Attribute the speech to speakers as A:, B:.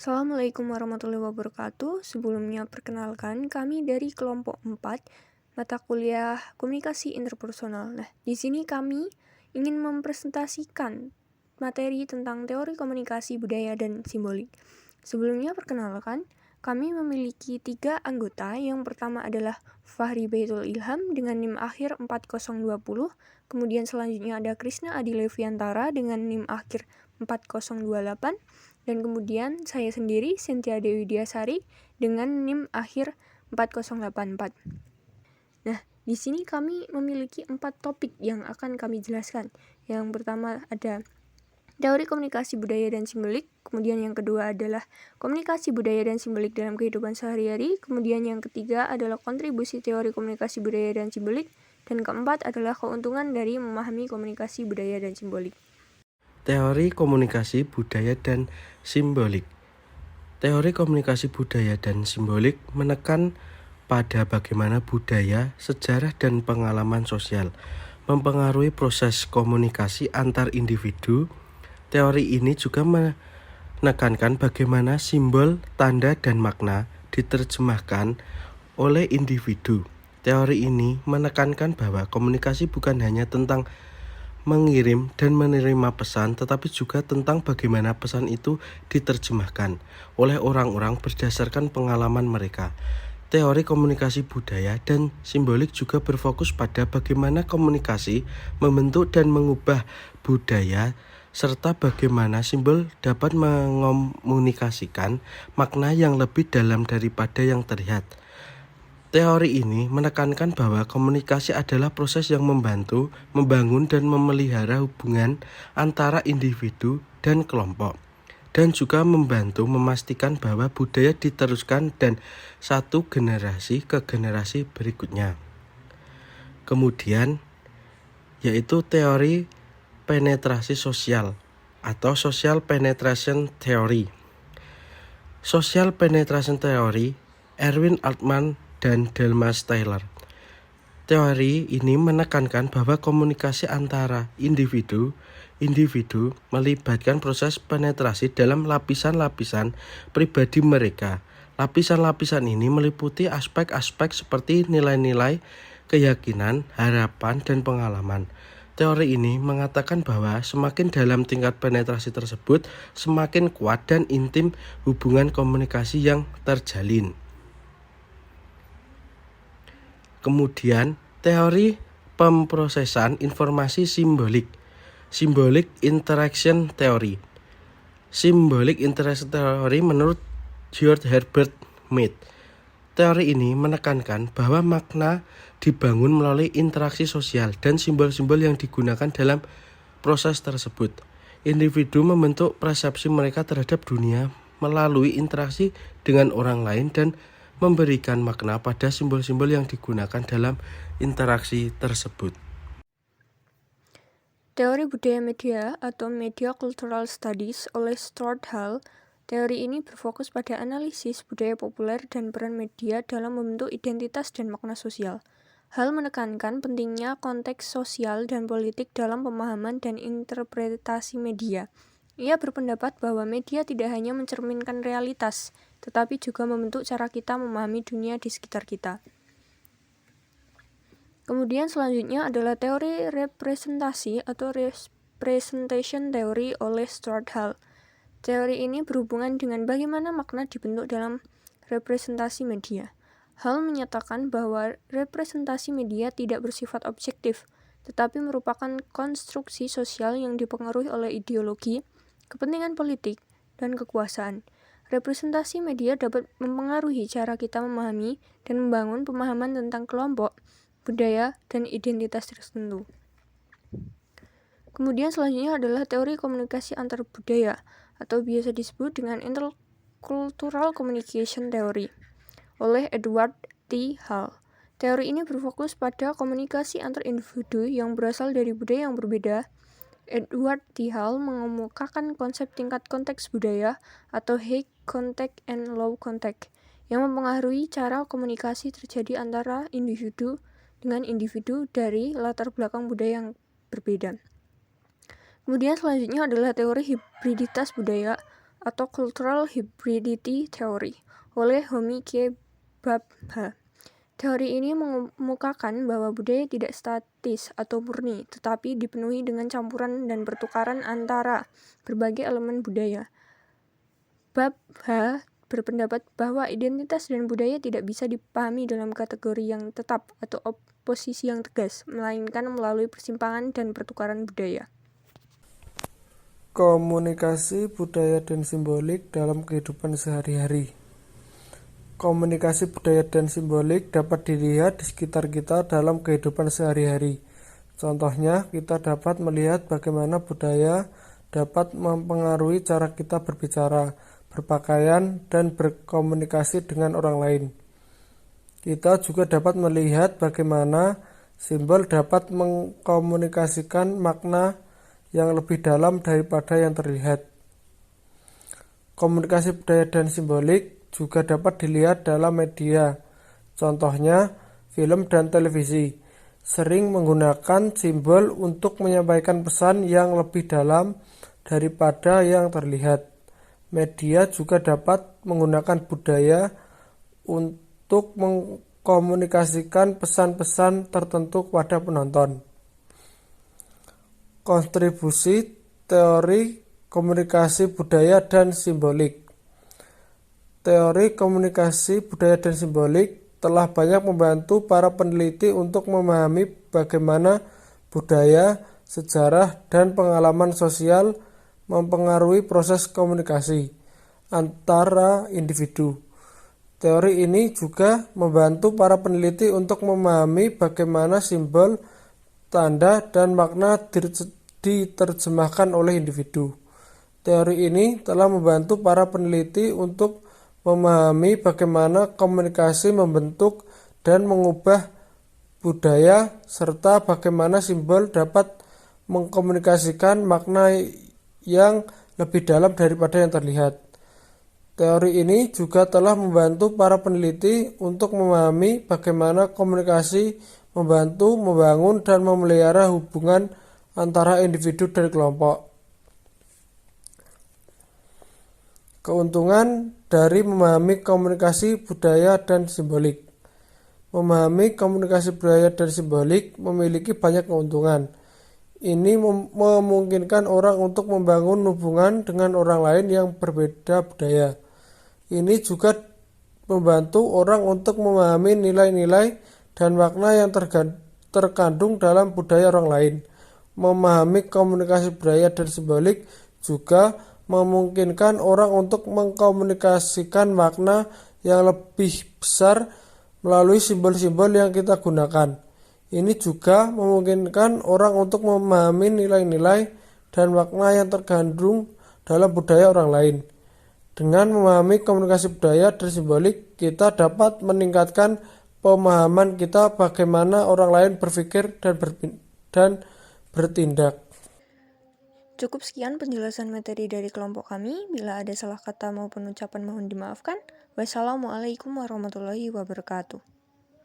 A: Assalamualaikum warahmatullahi wabarakatuh. Sebelumnya perkenalkan kami dari kelompok 4 mata kuliah Komunikasi Interpersonal. Nah, di sini kami ingin mempresentasikan materi tentang teori komunikasi budaya dan simbolik. Sebelumnya perkenalkan, kami memiliki 3 anggota. Yang pertama adalah Fahri Baitul Ilham dengan NIM akhir 4020. Kemudian selanjutnya ada Krisna Adi Leviantara dengan NIM akhir 4028. Dan kemudian saya sendiri, Cynthia Dewi Diasari, dengan NIM akhir 4084. Nah, di sini kami memiliki 4 topik yang akan kami jelaskan. Yang pertama ada teori komunikasi budaya dan simbolik, kemudian yang kedua adalah komunikasi budaya dan simbolik dalam kehidupan sehari-hari, kemudian yang ketiga adalah kontribusi teori komunikasi budaya dan simbolik, dan keempat adalah keuntungan dari memahami komunikasi budaya dan simbolik.
B: Teori komunikasi budaya dan simbolik. Teori komunikasi budaya dan simbolik menekan pada bagaimana budaya, sejarah, dan pengalaman sosial mempengaruhi proses komunikasi antar individu. Teori ini juga menekankan bagaimana simbol, tanda, dan makna diterjemahkan oleh individu. Teori ini menekankan bahwa komunikasi bukan hanya tentang mengirim dan menerima pesan, tetapi juga tentang bagaimana pesan itu diterjemahkan oleh orang-orang berdasarkan pengalaman mereka. Teori komunikasi budaya dan simbolik juga berfokus pada bagaimana komunikasi membentuk dan mengubah budaya, serta bagaimana simbol dapat mengomunikasikan makna yang lebih dalam daripada yang terlihat. Teori ini menekankan bahwa komunikasi adalah proses yang membantu, membangun, dan memelihara hubungan antara individu dan kelompok, dan juga membantu memastikan bahwa budaya diteruskan dan satu generasi ke generasi berikutnya. Kemudian, yaitu teori penetrasi sosial atau social penetration theory. Social penetration theory, Erwin Altman dan Delmas Taylor. Teori ini menekankan bahwa komunikasi antara individu melibatkan proses penetrasi dalam lapisan-lapisan pribadi mereka. Lapisan-lapisan ini meliputi aspek-aspek seperti nilai-nilai, keyakinan, harapan, dan pengalaman. Teori ini mengatakan bahwa semakin dalam tingkat penetrasi tersebut, semakin kuat dan intim hubungan komunikasi yang terjalin. Kemudian, teori pemrosesan informasi simbolik, Symbolic Interaction Theory. Symbolic Interaction Theory menurut George Herbert Mead. Teori ini menekankan bahwa makna dibangun melalui interaksi sosial dan simbol-simbol yang digunakan dalam proses tersebut. Individu membentuk persepsi mereka terhadap dunia melalui interaksi dengan orang lain dan memberikan makna pada simbol-simbol yang digunakan dalam interaksi tersebut.
A: Teori budaya media atau Media Cultural Studies oleh Stuart Hall. Teori ini berfokus pada analisis budaya populer dan peran media dalam membentuk identitas dan makna sosial. Hall menekankan pentingnya konteks sosial dan politik dalam pemahaman dan interpretasi media. Ia berpendapat bahwa media tidak hanya mencerminkan realitas, tetapi juga membentuk cara kita memahami dunia di sekitar kita. Kemudian selanjutnya adalah teori representasi atau representation theory oleh Stuart Hall. Teori ini berhubungan dengan bagaimana makna dibentuk dalam representasi media. Hall menyatakan bahwa representasi media tidak bersifat objektif, tetapi merupakan konstruksi sosial yang dipengaruhi oleh ideologi, kepentingan politik, dan kekuasaan. Representasi media dapat mempengaruhi cara kita memahami dan membangun pemahaman tentang kelompok, budaya, dan identitas tertentu. Kemudian selanjutnya adalah teori komunikasi antar budaya, atau biasa disebut dengan Intercultural Communication Theory, oleh Edward T. Hall. Teori ini berfokus pada komunikasi antar individu yang berasal dari budaya yang berbeda. Edward T. Hall mengemukakan konsep tingkat konteks budaya atau high context and low context yang mempengaruhi cara komunikasi terjadi antara individu dengan individu dari latar belakang budaya yang berbeda. Kemudian selanjutnya adalah teori hibriditas budaya atau Cultural Hybridity Theory oleh Homi K. Bhabha. Teori ini mengemukakan bahwa budaya tidak statis atau murni, tetapi dipenuhi dengan campuran dan pertukaran antara berbagai elemen budaya. Bhabha berpendapat bahwa identitas dan budaya tidak bisa dipahami dalam kategori yang tetap atau oposisi yang tegas, melainkan melalui persimpangan dan pertukaran budaya.
C: Komunikasi budaya dan simbolik dalam kehidupan sehari-hari. Komunikasi budaya dan simbolik dapat dilihat di sekitar kita dalam kehidupan sehari-hari. Contohnya, kita dapat melihat bagaimana budaya dapat mempengaruhi cara kita berbicara, berpakaian, dan berkomunikasi dengan orang lain. Kita juga dapat melihat bagaimana simbol dapat mengkomunikasikan makna yang lebih dalam daripada yang terlihat. Komunikasi budaya dan simbolik juga dapat dilihat dalam media. Contohnya, film dan televisi sering menggunakan simbol untuk menyampaikan pesan yang lebih dalam daripada yang terlihat. Media juga dapat menggunakan budaya untuk mengkomunikasikan pesan-pesan tertentu kepada penonton. Kontribusi teori komunikasi budaya dan simbolik. Teori komunikasi budaya dan simbolik telah banyak membantu para peneliti untuk memahami bagaimana budaya, sejarah, dan pengalaman sosial mempengaruhi proses komunikasi antara individu. Teori ini juga membantu para peneliti untuk memahami bagaimana simbol, tanda, dan makna diterjemahkan oleh individu. Teori ini telah membantu para peneliti untuk memahami bagaimana komunikasi membentuk dan mengubah budaya, serta bagaimana simbol dapat mengkomunikasikan makna yang lebih dalam daripada yang terlihat. Teori ini juga telah membantu para peneliti untuk memahami bagaimana komunikasi membantu membangun dan memelihara hubungan antara individu dan kelompok. Keuntungan dari memahami komunikasi budaya dan simbolik. Memahami komunikasi budaya dan simbolik memiliki banyak keuntungan. Ini memungkinkan orang untuk membangun hubungan dengan orang lain yang berbeda budaya. Ini juga membantu orang untuk memahami nilai-nilai dan makna yang terkandung dalam budaya orang lain. Memahami komunikasi budaya dan simbolik juga memungkinkan orang untuk mengkomunikasikan makna yang lebih besar melalui simbol-simbol yang kita gunakan. Ini juga memungkinkan orang untuk memahami nilai-nilai dan makna yang terkandung dalam budaya orang lain. Dengan memahami komunikasi budaya dan simbolik, kita dapat meningkatkan pemahaman kita bagaimana orang lain berpikir dan bertindak.
A: Cukup sekian penjelasan materi dari kelompok kami. Bila ada salah kata maupun ucapan mohon dimaafkan. Wassalamualaikum warahmatullahi wabarakatuh.